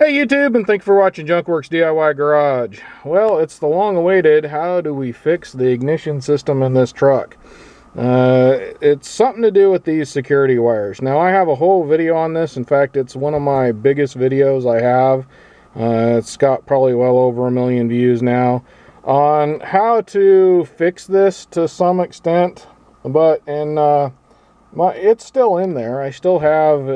Hey YouTube, and thank you for watching Junkworks DIY Garage. Well, it's the long-awaited how do we fix the ignition system in this truck. It's something to do with these security wires. Now, I have a whole video on this. In fact, it's one of my biggest videos I have. It's got probably well over 1 million views now on how to fix this to some extent. But it's still in there. I still have,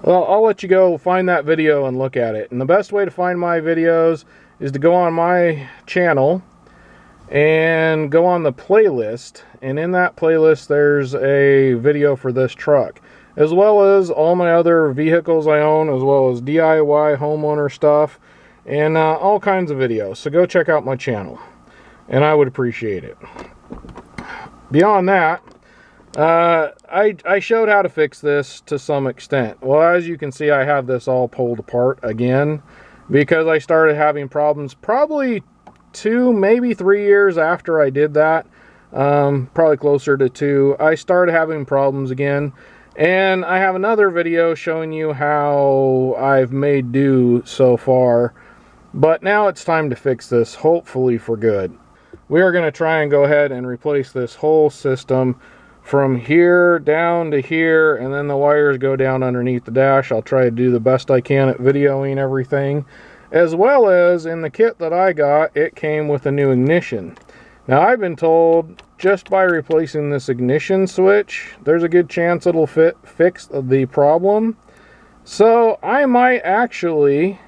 well, I'll let you go find that video and look at it. And the best way to find my videos is to go on my channel and go on the playlist. And in that playlist, there's a video for this truck, as well as all my other vehicles I own, as well as DIY homeowner stuff, and all kinds of videos. So go check out my channel, and I would appreciate it. Beyond that, I showed how to fix this to some extent. Well, as you can see, I have this all pulled apart again because I started having problems probably 2, maybe 3 years after I did that. Probably closer to 2. I started having problems again, and I have another video showing you how I've made do so far. But now it's time to fix this, hopefully for good. We are going to try and go ahead and replace this whole system from here down to here, and then the wires go down underneath the dash. I'll try to do the best I can at videoing everything, as well as in the kit that I got, it came with a new ignition. Now, I've been told just by replacing this ignition switch, there's a good chance it'll fix the problem. So I might actually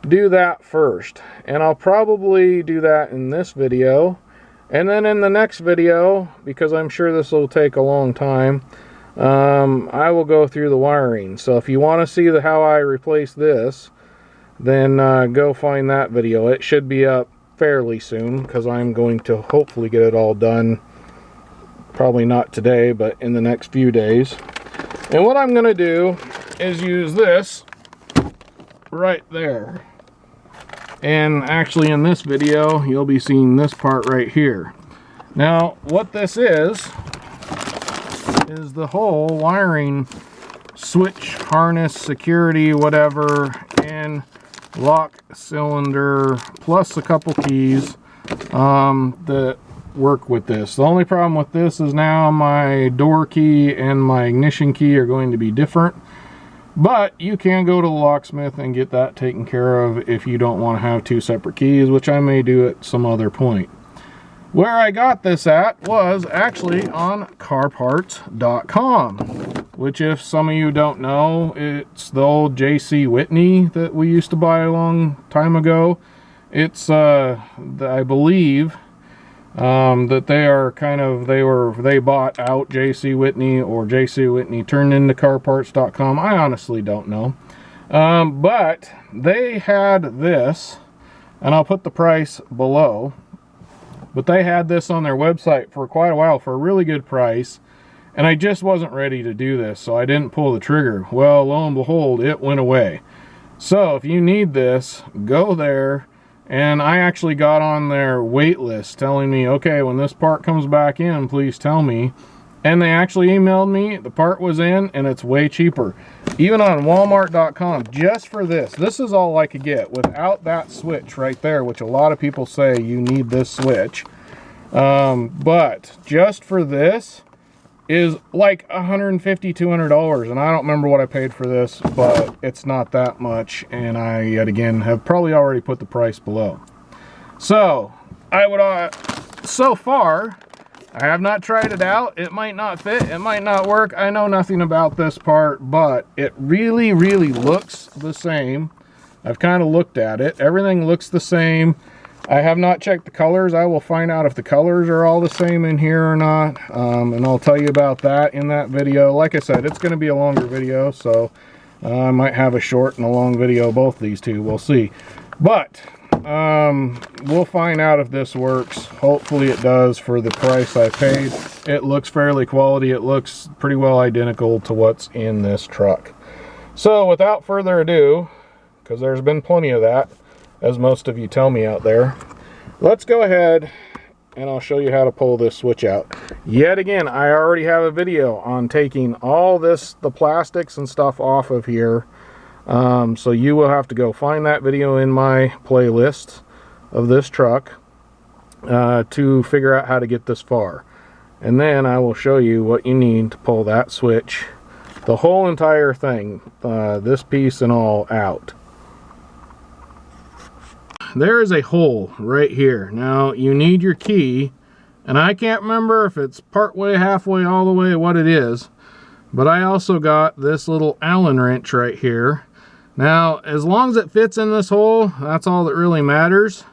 do that first, and I'll probably do that in this video. And then in the next video, because I'm sure this will take a long time, I will go through the wiring. So if you want to see how I replace this, then go find that video. It should be up fairly soon, because I'm going to hopefully get it all done. Probably not today, but in the next few days. And what I'm going to do is use this right there. And actually in this video, you'll be seeing this part right here. Now, what this is the whole wiring switch, harness, security, whatever, and lock cylinder, plus a couple keys that work with this. The only problem with this is now my door key and my ignition key are going to be different. But you can go to the locksmith and get that taken care of if you don't want to have 2 separate keys, which I may do at some other point. Where I got this at was actually on carparts.com, which, if some of you don't know, it's the old J.C. Whitney that we used to buy a long time ago. It's I believe that they are kind of, they bought out J.C. Whitney, or J.C. Whitney turned into carparts.com. I honestly don't know. But they had this, and I'll put the price below, but they had this on their website for quite a while for a really good price, and I just wasn't ready to do this, so I didn't pull the trigger. Well, lo and behold, it went away. So if you need this, go there. And I actually got on their wait list telling me, okay, when this part comes back in, please tell me. And they actually emailed me, the part was in, and it's way cheaper. Even on walmart.com, just for this. This is all I could get without that switch right there, which a lot of people say you need this switch. But just for this is like $150, $200, and I don't remember what I paid for this, but it's not that much, and I yet again have probably already put the price below. So I would so far I have not tried it out. It might not fit, it might not work. I know nothing about this part, but it really looks the same. I've kind of looked at it. Everything looks the same. I have not checked the colors. I will find out if the colors are all the same in here or not, and I'll tell you about that in that video. Like I said, it's going to be a longer video, so I might have a short and a long video, both these two. We'll see. But we'll find out if this works. Hopefully it does for the price I paid. It looks fairly quality. It looks pretty well identical to what's in this truck. So without further ado, because there's been plenty of that, as most of you tell me out there, let's go ahead and I'll show you how to pull this switch out. Yet again, I already have a video on taking all this, the plastics and stuff off of here. So you will have to go find that video in my playlist of this truck to figure out how to get this far. And then I will show you what you need to pull that switch, the whole entire thing, this piece and all, out. There is a hole right here. Now you need your key, and I can't remember if it's part way, halfway, all the way, what it is, but I also got this little Allen wrench right here. Now as long as it fits in this hole, that's all that really matters.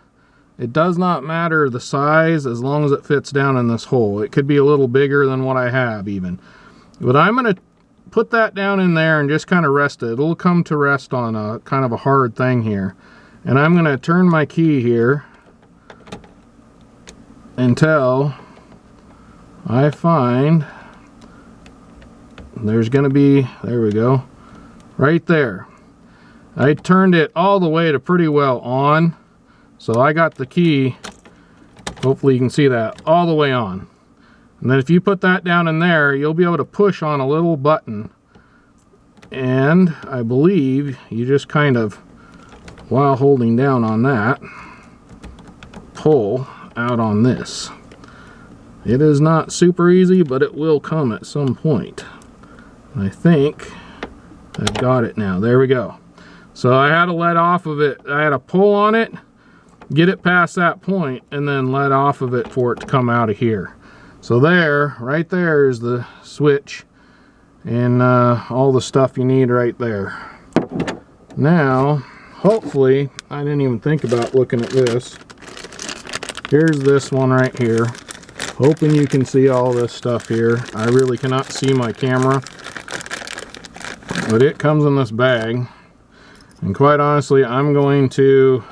It does not matter the size as long as it fits down in this hole. It could be a little bigger than what I have even. But I'm going to put that down in there and just kind of rest it. It'll come to rest on a kind of a hard thing here. And I'm going to turn my key here until I find there's going to be, there we go, right there. I turned it all the way to pretty well on. So I got the key, hopefully you can see that, all the way on. And then if you put that down in there, you'll be able to push on a little button. And I believe you just kind of, while holding down on that, pull out on this. It is not super easy, but it will come at some point. I think I've got it now. There we go. So I had to let off of it. I had to pull on it, get it past that point, and then let off of it for it to come out of here. So there, right there is the switch and all the stuff you need right there. Now, hopefully, I didn't even think about looking at this. Here's this one right here. Hoping you can see all this stuff here. I really cannot see my camera, but it comes in this bag. And quite honestly, I'm going to,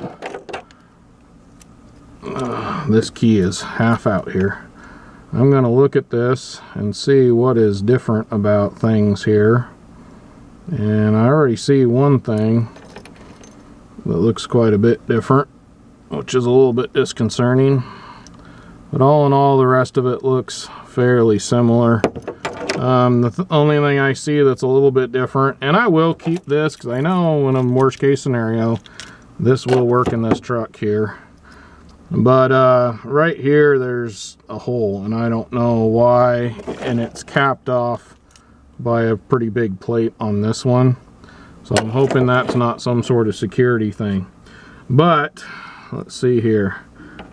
this key is half out here. I'm going to look at this and see what is different about things here. And I already see one thing that looks quite a bit different, which is a little bit disconcerting. But all in all, the rest of it looks fairly similar. The only thing I see that's a little bit different, and I will keep this because I know in a worst case scenario, this will work in this truck here. But right here, there's a hole, and I don't know why, and it's capped off by a pretty big plate on this one. So I'm hoping that's not some sort of security thing. But let's see here.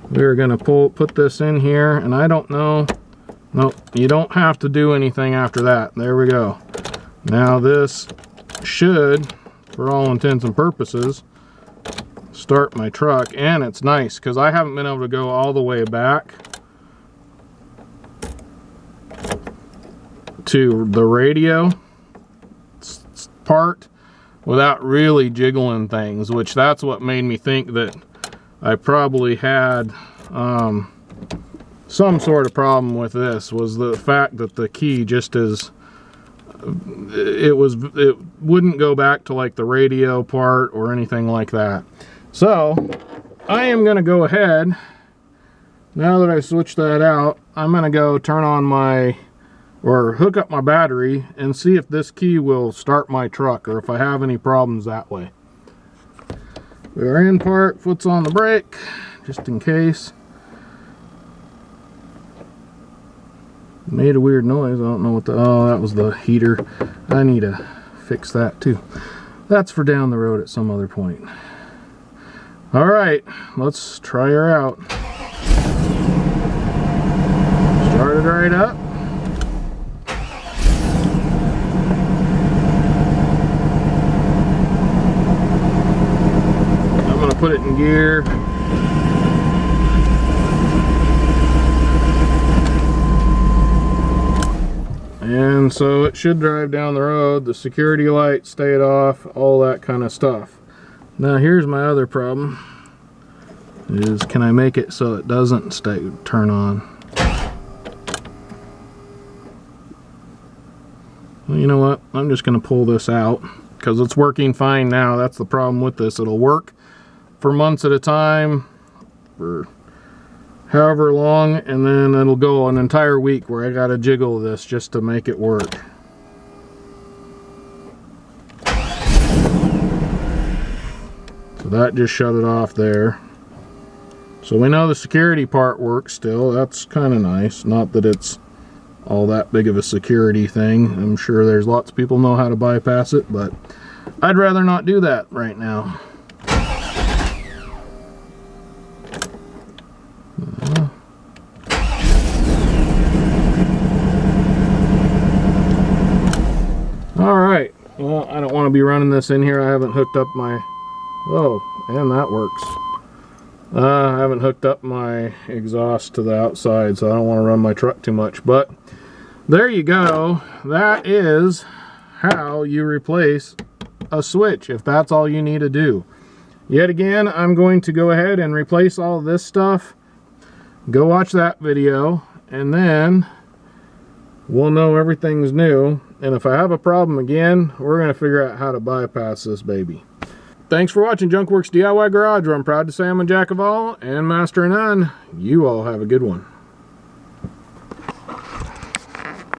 We're gonna put this in here, and I don't know. Nope, you don't have to do anything after that. There we go. Now this should, for all intents and purposes, start my truck. And it's nice because I haven't been able to go all the way back to the radio part without really jiggling things, which that's what made me think that I probably had some sort of problem with this, was the fact that the key just is, it wouldn't go back to like the radio part or anything like that. So I am going to go ahead, now that I switched that out, I'm going to go turn on my, or hook up my battery and see if this key will start my truck or if I have any problems that way. We are in park, foot's on the brake, just in case. Made a weird noise, I don't know what the, oh, that was the heater. I need to fix that too. That's for down the road at some other point. All right, let's try her out. Started right up. I'm gonna put it in gear. And so it should drive down the road. The security light stayed off, all that kind of stuff. Now here's my other problem, is can I make it so it doesn't turn on? Well, you know what? I'm just going to pull this out because it's working fine now. That's the problem with this. It'll work for months at a time, for however long, and then it'll go an entire week where I got to jiggle this just to make it work. So that just shut it off there. So we know the security part works still. That's kind of nice. Not that it's all that big of a security thing. I'm sure there's lots of people know how to bypass it, but I'd rather not do that right now. Alright, well, I don't want to be running this in here. I haven't hooked up my... Whoa, and that works. I haven't hooked up my exhaust to the outside, so I don't want to run my truck too much. But there you go. That is how you replace a switch, if that's all you need to do. Yet again, I'm going to go ahead and replace all of this stuff. Go watch that video, and then we'll know everything's new. And if I have a problem again, we're going to figure out how to bypass this baby. Thanks for watching Junkworks DIY Garage, where I'm proud to say I'm a jack of all and master of none. You all have a good one.